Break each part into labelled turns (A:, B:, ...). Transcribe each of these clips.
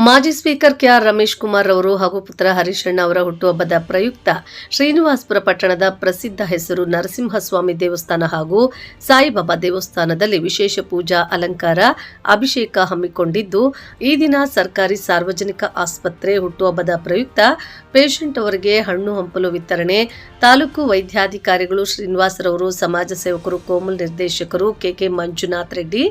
A: ಮಾಜಿ speaker K R Ramesh Kumar ಅವರು ಹಾಗೂ ಪುತ್ರ ಹರೀಶಣ್ಣ ಅವರ ಹುಟ್ಟುಹಬ್ಬದ ಪ್ರಯುಕ್ತ ಶ್ರೀನಿವಾಸಪುರ ಪಟ್ಟಣದ ಪ್ರಸಿದ್ಧ ಹೆಸರು ನರಸಿಂಹಸ್ವಾಮಿ ದೇವಸ್ಥಾನ ಹಾಗೂ ಸಾಯಿಬಾಬಾ ದೇವಸ್ಥಾನದಲ್ಲಿ ವಿಶೇಷ ಪೂಜಾ ಅಲಂಕಾರ ಅಭಿಷೇಕ ಹಮ್ಮಿಕೊಂಡಿದ್ದು, ಈ ದಿನ ಸರ್ಕಾರಿ ಸಾರ್ವಜನಿಕ ಆಸ್ಪತ್ರೆ ಹುಟ್ಟುಹಬ್ಬದ ಪ್ರಯುಕ್ತ ಪೇಷಂಟ್ ಅವರಿಗೆ ಹಣ್ಣು ಹಂಪಲು ವಿತರಣೆ, ತಾಲೂಕು ವೈದ್ಯಾಧಿಕಾರಿಗಳು ಶ್ರೀನಿವಾಸರವರು, ಸಮಾಜ ಸೇವಕರು, ಕೋಮಲ್ ನಿರ್ದೇಶಕರು ಕೆಕೆ ಮಂಜುನಾಥ್ ರೆಡ್ಡಿ,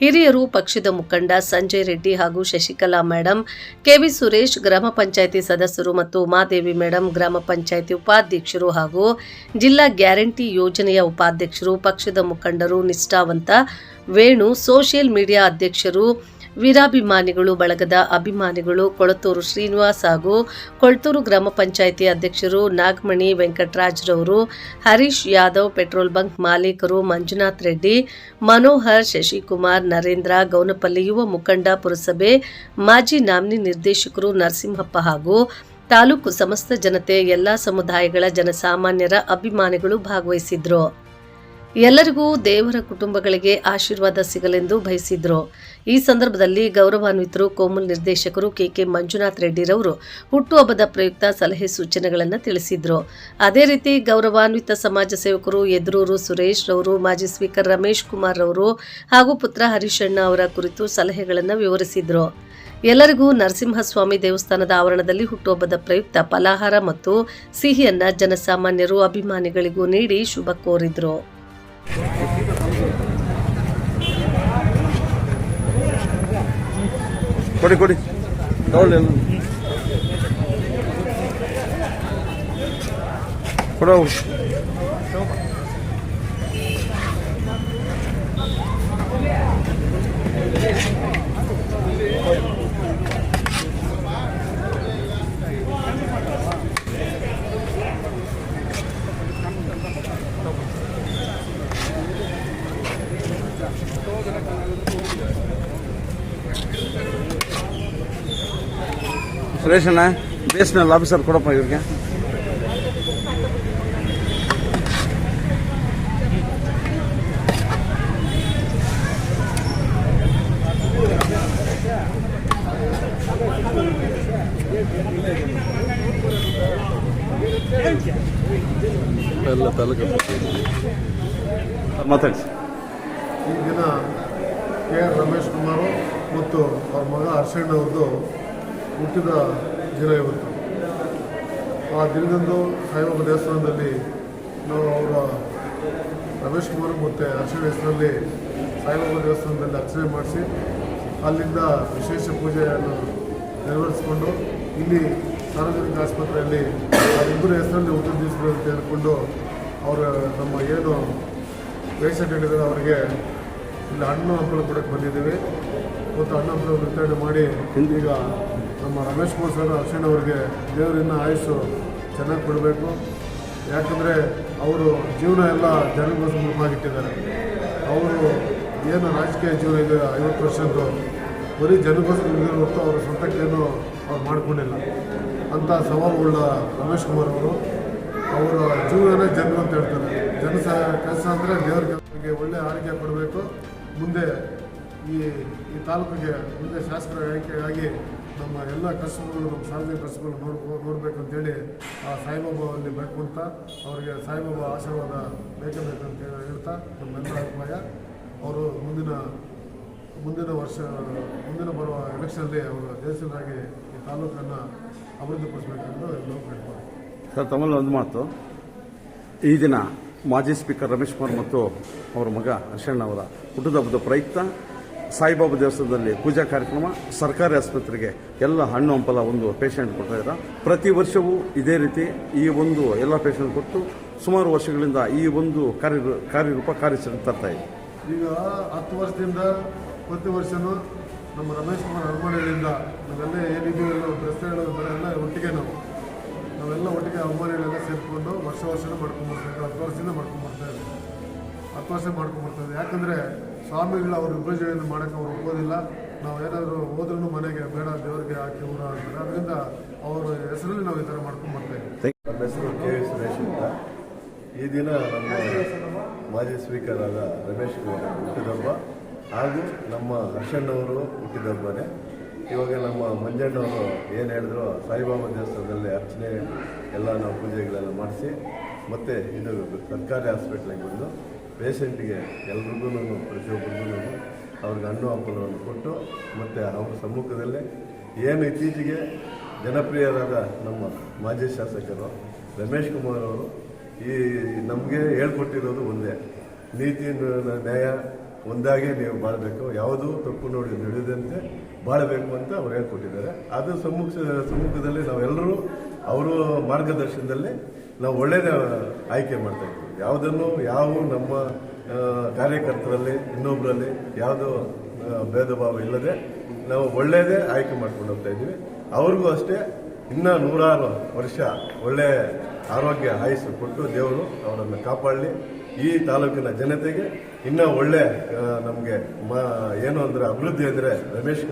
A: ಹಿರಿಯರು, ಪಕ್ಷದ ಮುಖಂಡ ಸಂಜಯ್ ರೆಡ್ಡಿ ಹಾಗೂ ಶಶಿಕಲಾ ಮೇಡಂ, ಕೆವಿ ಸುರೇಶ್, ಗ್ರಾಮ ಪಂಚಾಯಿತಿ ಸದಸ್ಯರು ಮತ್ತು ಉಮಾದೇವಿ ಮೇಡಂ, ಗ್ರಾಮ ಪಂಚಾಯಿತಿ ಉಪಾಧ್ಯಕ್ಷರು ಹಾಗೂ ಜಿಲ್ಲಾ ಗ್ಯಾರಂಟಿ ಯೋಜನೆಯ ಉಪಾಧ್ಯಕ್ಷರು, ಪಕ್ಷದ ಮುಖಂಡರು, ನಿಷ್ಠಾವಂತ ವೇಣು, ಸೋಷಿಯಲ್ ಮೀಡಿಯಾ ಅಧ್ಯಕ್ಷರು, ವೀರಾಭಿಮಾನಿಗಳು ಬಳಗದ ಅಭಿಮಾನಿಗಳು, ಕೊಳತೂರು ಶ್ರೀನಿವಾಸ್ ಹಾಗೂ ಕೊಳತೂರು ಗ್ರಾಮ ಪಂಚಾಯಿತಿ ಅಧ್ಯಕ್ಷರು, ನಾಗಮಣಿ ವೆಂಕಟರಾಜ್ರವರು, ಹರೀಶ್ ಯಾದವ್, ಪೆಟ್ರೋಲ್ ಬಂಕ್ ಮಾಲೀಕರು, ಮಂಜುನಾಥ್ ರೆಡ್ಡಿ, ಮನೋಹರ್, ಶಶಿಕುಮಾರ್, ನರೇಂದ್ರ, ಗೌನಪಲ್ಲಿ ಯುವ ಮುಖಂಡ, ಪುರಸಭೆ ಮಾಜಿ ನಾಮಿನಿ ನಿರ್ದೇಶಕರು ನರಸಿಂಹಪ್ಪ ಹಾಗೂ ತಾಲೂಕು ಸಮಸ್ತ ಜನತೆ, ಎಲ್ಲಾ ಸಮುದಾಯಗಳ ಜನಸಾಮಾನ್ಯರ ಅಭಿಮಾನಿಗಳು ಭಾಗವಹಿಸಿದ್ರು. ಎಲ್ಲರಿಗೂ ದೇವರ ಕುಟುಂಬಗಳಿಗೆ ಆಶೀರ್ವಾದ ಸಿಗಲೆಂದು ಬಯಸಿದ್ರು. ಈ ಸಂದರ್ಭದಲ್ಲಿ ಗೌರವಾನ್ವಿತರು ಕೋಮಲ್ ನಿರ್ದೇಶಕರು ಕೆಕೆ ಮಂಜುನಾಥ್ ರೆಡ್ಡಿರವರು ಹುಟ್ಟುಹಬ್ಬದ ಪ್ರಯುಕ್ತ ಸಲಹೆ ಸೂಚನೆಗಳನ್ನು ತಿಳಿಸಿದ್ರು. ಅದೇ ರೀತಿ ಗೌರವಾನ್ವಿತ ಸಮಾಜ ಸೇವಕರು ಎದ್ರೂರು ಸುರೇಶ್ ರವರು, ಮಾಜಿ ಸ್ಪೀಕರ್ ರಮೇಶ್ ಕುಮಾರ್ ರವರು ಹಾಗೂ ಪುತ್ರ ಹರೀಶಣ್ಣ ಅವರ ಕುರಿತು ಸಲಹೆಗಳನ್ನು ವಿವರಿಸಿದ್ರು. ಎಲ್ಲರಿಗೂ ನರಸಿಂಹಸ್ವಾಮಿ ದೇವಸ್ಥಾನದ ಆವರಣದಲ್ಲಿ ಹುಟ್ಟುಹಬ್ಬದ ಪ್ರಯುಕ್ತ ಫಲಾಹಾರ ಮತ್ತು ಸಿಹಿಯನ್ನ ಜನಸಾಮಾನ್ಯರು ಅಭಿಮಾನಿಗಳಿಗೂ ನೀಡಿ ಶುಭ ಕೋರಿದ್ರು.
B: ಕೊಡಿ ಕೊಡಿ ಕೊಡೋ ಸುರೇಶಣ್ಣ ಬೇಸ್ನಲ್ಲಿ ಆಫೀಸರ್ ಕೊಡಪ್ಪ ಇವ್ರಿಗೆ. ಎಲ್ಲ ತಾಲೂಕು ಮಾತಾಡಿ.
C: ಈ ದಿನ ಕೆಆರ್ ರಮೇಶ್ ಕುಮಾರ್ ಮತ್ತು ಅವ್ರ ಮಗ ಹರ್ಷಣ್ಣ ಅವ್ರದ್ದು ಹುಟ್ಟಿದ ದಿನ ಇವತ್ತು. ಆ ದಿನದಂದು ಸಾಯಿಬಾಬಾ ದೇವಸ್ಥಾನದಲ್ಲಿ ನಾವು ಅವರ ರಮೇಶ್ ಕುಮಾರ್ ಮತ್ತು ಹರ್ಷಣ್ಣ ಹೆಸರಲ್ಲಿ ಸಾಯಿಬಾಬಾ ದೇವಸ್ಥಾನದಲ್ಲಿ ಅರ್ಚನೆ ಮಾಡಿಸಿ ಅಲ್ಲಿಂದ ವಿಶೇಷ ಪೂಜೆಯನ್ನು ನೆರವೇರಿಸಿಕೊಂಡು ಇಲ್ಲಿ ಸಾರ್ವಜನಿಕ ಆಸ್ಪತ್ರೆಯಲ್ಲಿ ಅವರಿಬ್ಬರ ಹೆಸರಲ್ಲಿ ಹುಟ್ಟಿದ ದಿವಸಗಳು ಅಂತ ಹೇಳಿಕೊಂಡು ಅವರ ನಮ್ಮ ಏನು ಪೇಷಂಟ್ ಹೇಳಿದರೆ ಅವರಿಗೆ ಇಲ್ಲಿ ಹಣ್ಣು ಹಂಪಲು ಕೊಡೋಕ್ಕೆ ಬಂದಿದ್ದೀವಿ ಮತ್ತು ಹಣ್ಣು ಹಂಪಲು ವಿತರಣೆ ಮಾಡಿ ಈಗ ನಮ್ಮ ರಮೇಶ್ ಕುಮಾರ್ ಸರ್ ಹರ್ಷಣ್ಣ ಅವರಿಗೆ ದೇವರಿನ ಆಯುಷು ಚೆನ್ನಾಗಿ ಕೊಡಬೇಕು. ಯಾಕಂದರೆ ಅವರು ಜೀವನ ಎಲ್ಲ ಜನಗೋಸ್ಕರವಾಗಿಟ್ಟಿದ್ದಾರೆ. ಅವರು ಏನು ರಾಜಕೀಯ ಜೀವನ ಇದೆ 50 ವರ್ಷದ್ದು ಬರೀ ಜನಗೋಸ್ಕರ ಹೊರತು ಅವರ ಸ್ವಂತಕ್ಕೇನು ಅವ್ರು ಮಾಡಿಕೊಂಡಿಲ್ಲ. ಅಂಥ ಸವಾಲುಗಳ ರಮೇಶ್ ಕುಮಾರ್ ಅವರು ಅವರ ಜೀವನನೇ ಜನರು ಅಂತ ಹೇಳ್ತಾರೆ. ಜನ ಕೆಲಸ ಅಂದರೆ ದೇವರಿಗೆ ಒಳ್ಳೆ ಆರೋಗ್ಯ ಕೊಡಬೇಕು. ಮುಂದೆ ಈ ತಾಲೂಕಿಗೆ ಮುಂದೆ ಶಾಸಕರ ಆಯ್ಕೆಯಾಗಿ ನಮ್ಮ ಎಲ್ಲ ಕಷ್ಟಗಳು, ನಮ್ಮ ಸಾರ್ವಜನಿಕ ಕಷ್ಟಗಳು ನೋಡಬೇಕಂತೇಳಿ ಆ ಸಾಯಿಬಾಬಾ ಅಲ್ಲಿ ಬೇಡ್ಕೊಳ್ತಾ ಅವರಿಗೆ ಸಾಯಿಬಾಬಾ ಆಶೀರ್ವಾದ ಬೇಕಂತ ಹೇಳ್ತಾ ನಮ್ಮೆಲ್ಲ ಅಭಿಪ್ರಾಯ. ಅವರು ಮುಂದಿನ ಬರುವ ಎಲೆಕ್ಷನಲ್ಲಿ ಅವರು ಜಯಶೀಲರಾಗಿ ಈ ತಾಲೂಕನ್ನು ಅಭಿವೃದ್ಧಿಪಡಿಸಬೇಕೆಂದು ಎಲ್ಲರೂ ಬೇಡ್ತಾರೆ.
B: ಸರ್, ತಮ್ಮಲ್ಲಿ ಒಂದು ಮಾತು. ಈ ದಿನ ಮಾಜಿ ಸ್ಪೀಕರ್ ರಮೇಶ್ ಕುಮಾರ್ ಮತ್ತು ಅವರ ಮಗ ಹರ್ಷಣ್ಣ ಅವರ ಹುಟ್ಟುಹಬ್ಬದ ಪ್ರಯುಕ್ತ ಸಾಯಿಬಾಬಾ ದೇವಸ್ಥಾನದಲ್ಲಿ ಪೂಜಾ ಕಾರ್ಯಕ್ರಮ, ಸರ್ಕಾರಿ ಆಸ್ಪತ್ರೆಗೆ ಎಲ್ಲ ಹಣ್ಣು ಹಂಪಲ ಒಂದು ಪೇಷಂಟ್ ಕೊಡ್ತಾ ಇದ್ದಾರೆ. ಪ್ರತಿ ವರ್ಷವೂ ಇದೇ ರೀತಿ ಈ ಒಂದು ಎಲ್ಲ ಪೇಷಂಟ್ ಕೊಟ್ಟು ಸುಮಾರು ವರ್ಷಗಳಿಂದ ಈ ಒಂದು ಕಾರ್ಯರೂಪ ಕಾರ್ಯಾಚರಣೆ ತರ್ತಾ ಇದೆ.
C: ಈಗ 10 ವರ್ಷದಿಂದ ಪ್ರತಿ ವರ್ಷವೂ ನಮ್ಮ ರಮೇಶ್ ಕುಮಾರ್ ಅಭಿಮಾನಿಗಳಿಂದ ನಾವೆಲ್ಲ ಏನಿದ್ದೀವಿ ರಸ್ತೆಗಳು ಎಲ್ಲ ಒಟ್ಟಿಗೆ ನಾವೆಲ್ಲ ಒಟ್ಟಿಗೆ ಅಭಿಮಾನಿಗಳೆಲ್ಲ ಸೇರಿಕೊಂಡು ವರ್ಷನೂ ಮಾಡ್ಕೊಂಡ್ಬರ್ತಾರೆ. 10 ವರ್ಷದಿಂದ ಮಾಡ್ಕೊಂಡ್ಬರ್ತಾಯಿದ್ದೀವಿ. 10 ವರ್ಷ ಮಾಡ್ಕೊಂಡ್ಬರ್ತಾಯಿದ್ದೀವಿ. ಯಾಕಂದರೆ ಸ್ವಾಮಿಗಳು ಅವ್ರ ವಿಭಜನೆಯನ್ನು ಮಾಡೋಕ್ಕೆ ಅವ್ರು ಒಪ್ಪೋದಿಲ್ಲ. ನಾವು ಏನಾದರೂ ಹೋದ್ರೂ ಮನೆಗೆ ಬೇಡ, ದೇವರಿಗೆ ಹಾಕಿ ಊರ ಅಂತಾರೆ. ಅದರಿಂದ ಅವರ ಹೆಸರಲ್ಲಿ ನಾವು ಈ ಥರ ಮಾಡ್ಕೊಂಡ್ಬರ್ತಾಯಿದ್ದೀವಿ.
D: ನಮ್ಮ ಹೆಸರು ಕೆ ವಿ ಸುರೇಶ್ ಅಂತ. ಈ ದಿನ ನಮ್ಮ ಮಾಜಿ ಸ್ಪೀಕರ್ ಆದ ರಮೇಶ್ ಹುಟ್ಟಿದಬ್ಬ ಹಾಗೂ ನಮ್ಮ ಹರ್ಷಣ್ಣವರು ಹುಟ್ಟಿದಬ್ಬನೇ. ಇವಾಗ ನಮ್ಮ ಮಂಜಣ್ಣವರು ಏನು ಹೇಳಿದ್ರು, ಸಾಯಿಬಾಬಾ ದೇವಸ್ಥಾನದಲ್ಲಿ ಅರ್ಚನೆ ಎಲ್ಲ ನಾವು ಪೂಜೆಗಳೆಲ್ಲ ಮಾಡಿಸಿ ಮತ್ತು ಇದು ಸರ್ಕಾರಿ ಹಾಸ್ಪಿಟ್ಲಿಗೆ ಬಂದು ಪೇಷಂಟ್ಗೆ ಎಲ್ರಿಗೂ ಪ್ರತಿಯೊಬ್ಬರಿಗೂ ಅವ್ರಿಗೆ ಹಣ್ಣು ಹಂಪಲವನ್ನು ಕೊಟ್ಟು ಮತ್ತು ಅವ್ರ ಸಮ್ಮುಖದಲ್ಲೇ ಏನು ಇತ್ತೀಚೆಗೆ ಜನಪ್ರಿಯರಾದ ನಮ್ಮ ಮಾಜಿ ಶಾಸಕರು ರಮೇಶ್ ಕುಮಾರ್ ಅವರು ಈ ನಮಗೆ ಹೇಳ್ಕೊಟ್ಟಿರೋದು ಒಂದೇ, ನೀತಿ ನ್ಯಾಯ ಒಂದಾಗೆ ನೀವು ಬಾಳಬೇಕು, ಯಾವುದೂ ತಪ್ಪು ನೋಡಿ ನಡೆಯದಂತೆ ಬಾಳಬೇಕು ಅಂತ ಅವ್ರು ಹೇಳ್ಕೊಟ್ಟಿದ್ದಾರೆ. ಅದು ಸಮ್ಮುಖದಲ್ಲಿ ನಾವೆಲ್ಲರೂ ಅವರು ಮಾರ್ಗದರ್ಶನದಲ್ಲಿ ನಾವು ಒಳ್ಳೆಯದೇ ಆಯ್ಕೆ ಮಾಡ್ತಾ ಇದ್ದೀವಿ. ಯಾವುದನ್ನು ನಮ್ಮ ಕಾರ್ಯಕರ್ತರಲ್ಲಿ ಇನ್ನೊಬ್ಬರಲ್ಲಿ ಯಾವುದೋ ಭೇದ ಭಾವ ಇಲ್ಲದೆ ನಾವು ಒಳ್ಳೆಯದೇ ಆಯ್ಕೆ ಮಾಡ್ಕೊಂಡು ಹೋಗ್ತಾ ಇದ್ದೀವಿ. ಅವ್ರಿಗೂ ಅಷ್ಟೇ ಇನ್ನೂ 100 ವರ್ಷ ಒಳ್ಳೆ ಆರೋಗ್ಯ ಆಯುಸ್ಸು ಕೊಟ್ಟು ದೇವರು ಅವರನ್ನು ಕಾಪಾಡಲಿ. ಈ ತಾಲೂಕಿನ ಜನತೆಗೆ ಇನ್ನೂ ಒಳ್ಳೆ ನಮಗೆ ಏನು ಅಂದರೆ ಅಭಿವೃದ್ಧಿ ಅಂದರೆ ರಮೇಶ್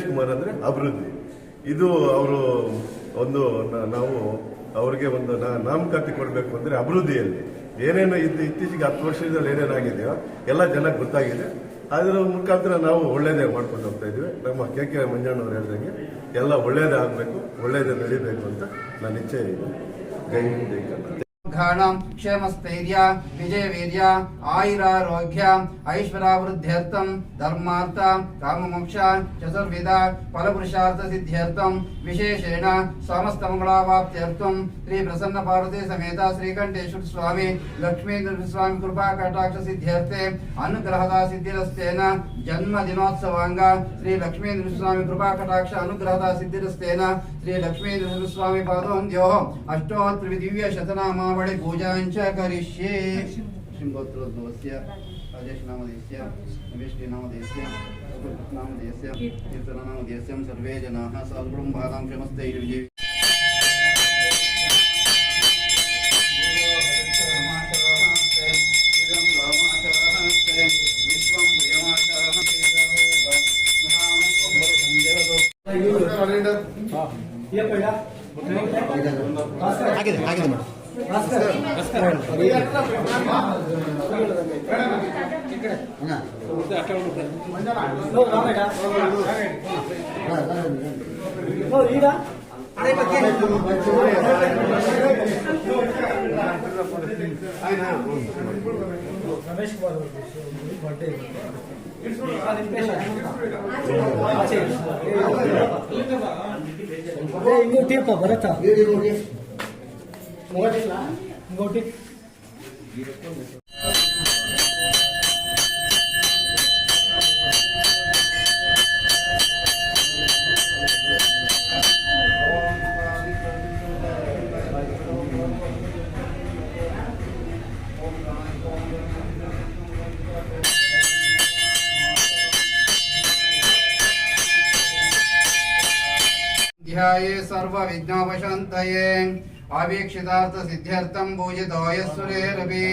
D: ಕುಮಾರ್ ಅಂದರೆ ಅಭಿವೃದ್ಧಿ. ಇದು ಅವರು ಒಂದು ನಾವು ಅವ್ರಿಗೆ ಒಂದು ನಾಮಕಾತಿ ಕೊಡಬೇಕು ಅಂದರೆ ಅಭಿವೃದ್ಧಿಯಲ್ಲಿ ಏನೇನು ಇತ್ತೀಚೆಗೆ 10 ವರ್ಷದಲ್ಲಿ ಏನೇನಾಗಿದೆಯೋ ಎಲ್ಲ ಜನಕ್ಕೆ ಗೊತ್ತಾಗಿದೆ. ಅದರ ಮುಖಾಂತರ ನಾವು ಒಳ್ಳೇದೇ ಮಾಡ್ಕೊಂಡು ಹೋಗ್ತಾ ಇದ್ದೀವಿ. ನಮ್ಮ ಕೆ ಮಂಜಣ್ಣವ್ರು ಹೇಳಿದಂಗೆ ಎಲ್ಲ ಒಳ್ಳೇದೇ ಆಗಬೇಕು, ಒಳ್ಳೇದೇ ನಡೀಬೇಕು ಅಂತ ನನ್ನ ಇಚ್ಛೆ ಇದೆ. ಜೈ ಹಿಂದ್, ಜೈ ಕರ್ನಾಟಕ.
E: ಕ್ಷೇಮಸ್ಥೈರ್ಯ ವಿಜಯವೀರ್ಯ ಆಯುರಾರೋಗ್ಯ ಐಶ್ವರ್ಯಾವೃದ್ಧ್ಯರ್ಥಂ ಧರ್ಮಾರ್ಥ ಕಾಮಮೋಕ್ಷ ಚತುರ್ವಿಧ ಫಲಪುರುಷಾರ್ಥ ಸಿದ್ಧ್ಯರ್ಥಂ ವಿಶೇಷೇಣ ಸಮಸ್ತ ಮಂಗಳಾವಾಪ್ತ್ಯರ್ಥಂ ಶ್ರೀ ಪ್ರಸನ್ನ ಪಾರ್ವತಿ ಸಮೇತ ಶ್ರೀಕಂಠೇಶ್ವರ ಸ್ವಾಮಿ ಲಕ್ಷ್ಮೀ ನರಸಿಂಹಸ್ವಾಮಿ ಕೃಪಾ ಕಟಾಕ್ಷ ಸಿದ್ಧ್ಯರ್ಥೆ ಅನುಗ್ರಹದ ಸಿದ್ಧಿರಸ್ತೇನ ಜನ್ಮ ದಿನೋತ್ಸವಾಂಗ ಶ್ರೀ ಲಕ್ಷ್ಮೀ ನರಸಿಂಹಸ್ವಾಮಿ ಕೃಪಾ ಕಟಾಕ್ಷ ಅನುಗ್ರಹದ ಸಿದ್ಧಿರಸ್ತೇನ ಶ್ರೀ ಲಕ್ಷ್ಮೀ ನರಸಿಂಹಸ್ವಾಮಿ ಪಾದೋನ್ಯೋ ಅಷ್ಟೋತ್ತರ ದಿವ್ಯ ಶತನಾಮಾವಳಿ पूजांच करिष्ये. श्रीगोत्रोद्भवस्य राजेशनामधेयस्य नवेष्टिनामधेयस्य नामधेयस्य कीर्तननामधेयस्य सर्वे जनाः सद्गुणं क्षमस्तैर्विजय
F: रमेश कुमार बर्थडे इंकोटी भरत इंकोटी
E: ध्याये सर्व विघ्नोपशान्तये अवीक्षितार्थ सिद्ध्यर्थं पूजितो यस्सुरेरपि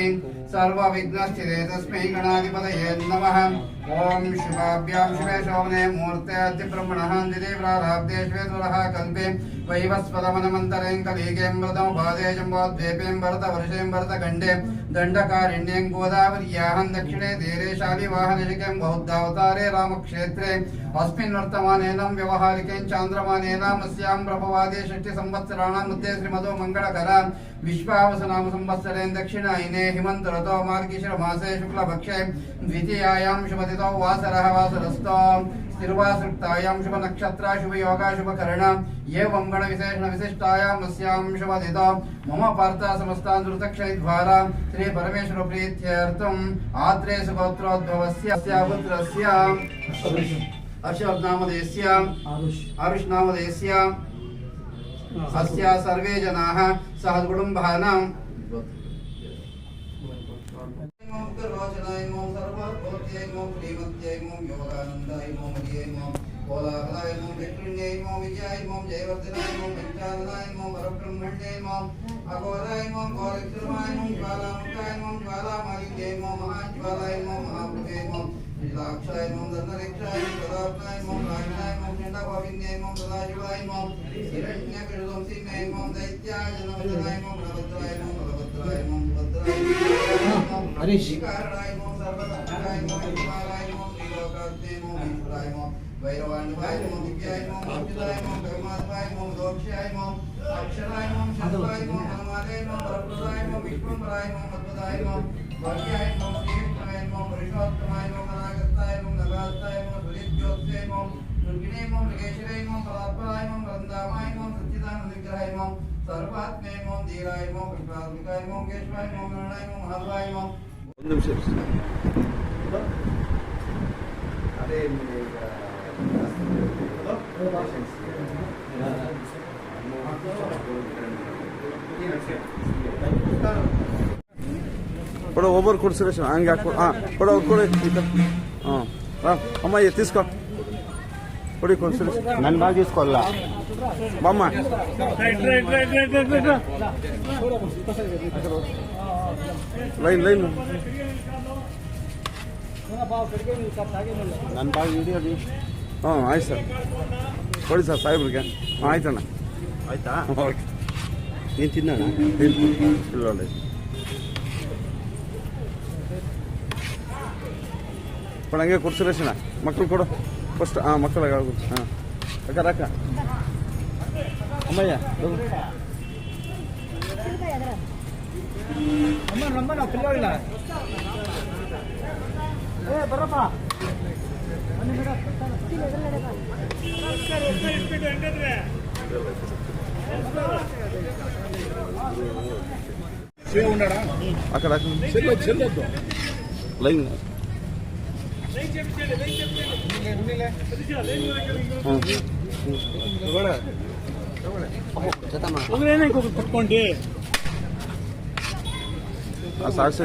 E: सर्व विघ्नश्चिते तस्मै गणाधिपतये नमः। ओम शिवाभ्यां शिवे शोभने मूर्ते अतिब्रह्मणः दिदे प्राराब्धे श्वेतुरः कल्पे वैवस्वतमनमन्तरें कलिकें व्रतमुपादे जम्बोद्वीपें भरतवर्षें भरतखण्डे दण्डकारिण्यें गोदावर्याः दक्षिणे तीरे शालिवाहनशिकें बौद्धावतारे रामक्षेत्रे अस्मिन् वर्तमानेन व्यवहारिकें चान्द्रमानेन अस्यां प्रभवादे षष्ठिसंवत्सराणां मध्ये श्रीमदो मङ्गलकरा विश्वावसनाम संवत्सरें दक्षिणायने हेमन्त ऋतो मार्गशीर्ष मासे शुक्लपक्षे द्वितीयायां शुभतिथौ वासरः वासरस्थो स्थिर्वासृक्तायां शुभ नक्षत्र शुभ योगा शुभ कर्ण एवं गण विशेषण विशिष्टायां अस्यां शुभतिथौ मम पार्थ समस्तानृतक्षयद्वारा श्री परमेश्वर प्रीत्यर्थम् आत्रे सुगोत्रोद्भवस्य पुत्रस्य हर्षनामधेयस्य आरुषनामधेयस्य अस्य सर्वे जनाः सहकुटुम्बानां लाक्षाय मम धनरेक्षाय पदार्थाय मम राजनाय मम चंडाभाविन्याय मम सदाशिवाय मम हिरण्यकशुंसिन्याय मम दैत्याय जनवदनाय मम बलभद्राय मम बलभद्राय मम भद्राय मम हरीश कारणाय मम सर्वतक्षाय मम हिमालय मम त्रिलोकाग्ने मम ईश्वराय मम वैरवाण्डवाय नमो दिव्याय नमो मूर्तिदाय नमो कर्माद्वाय नमो दोक्षाय नमो अक्षराय नमो शस्त्राय नमो हनुमानाय नमो वरप्रदाय नमो विष्णुपराय नमो मध्वदाय नमो भाग्याय नमो श्रीकृष्णाय नमो पुरुषोत्तमाय नमो अनागताय नमो नगास्ताय नमो सुलिज्योत्साय नमो दुर्गिणे नमो मृगेश्वराय नमो परात्पराय नमो वृंदावाय नमो सच्चिदानंद विग्रहाय नमो सर्वात्मे नमो धीराय नमो कृष्णात्मिकाय नमो केशवाय नमो नारायणाय नमो महादेवाय नमो
B: ಒಂದು ನಿಮಿಷ ಕೊಡು ಒಬ್ಬರು ಕೊಡು ಸುರೇಶ್ ಹಂಗೆ ಹಾಕ್ಕೊಡು ಹಾಂ ಕೊಡು ಅವ್ರು ಕೊಡಿ ಹಾಂ ಹಾಂ ಅಮ್ಮ తీసుకో ಕೊಡಿ ಕೊಡು ಸುರೇಶ್
G: ನನ್ನ ಬಾಗಿ తీసుకోಲ್ಲ
B: ಬಾಮ್ಮ ಲೈನ್
G: ನನ್ನ ಬಾಗಿ ವಿಡಿಯೋ
B: ಹಾಂ ಆಯ್ತು ಸರ್ ಕೊಡಿ ಸರ್ ಸಾಹೇಬ್ರಿಗೆ ಹಾಂ ಆಯ್ತಣ್ಣ
G: ಆಯ್ತಾ
B: ಓಕೆ
G: ನೀನು ತಿನ್ನೋಣ
B: ಇಲ್ಲ ಕೊಡು ಹಂಗೆ ಕೊಡು ಸುರೇಶಣ್ಣ ಮಕ್ಕಳು ಕೊಡು ಫಸ್ಟ್ ಹಾಂ ಮಕ್ಕಳಿಗೆ ಹಾಂ ಅಕ್ಕ ಅಮ್ಮಯ್ಯ
F: ಅಮ್ಮ ನಮ್ಮನ ಪಿಲ್ಲೋಲ್ಲ ಏ ಬರಪ್ಪ
B: అక్కడ లైన్
F: పట్టుకోండి
B: సాక్షి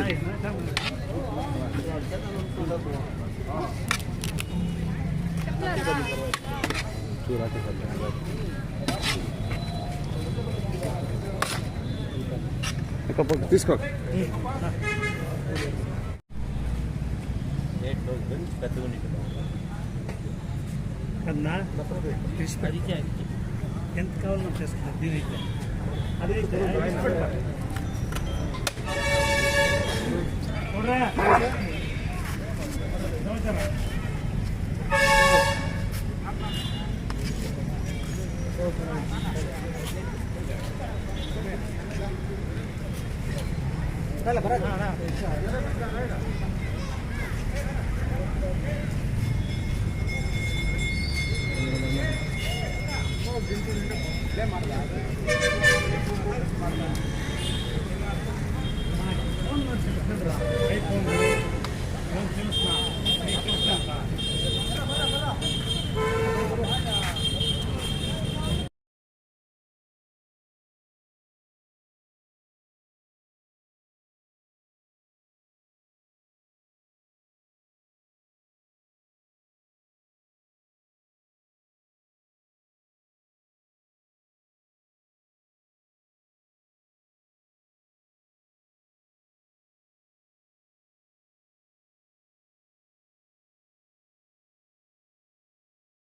B: తీసుకో
F: కన్నా ఎంత కావాలో చేసుకుంటాం దీనికి అదే ಬರ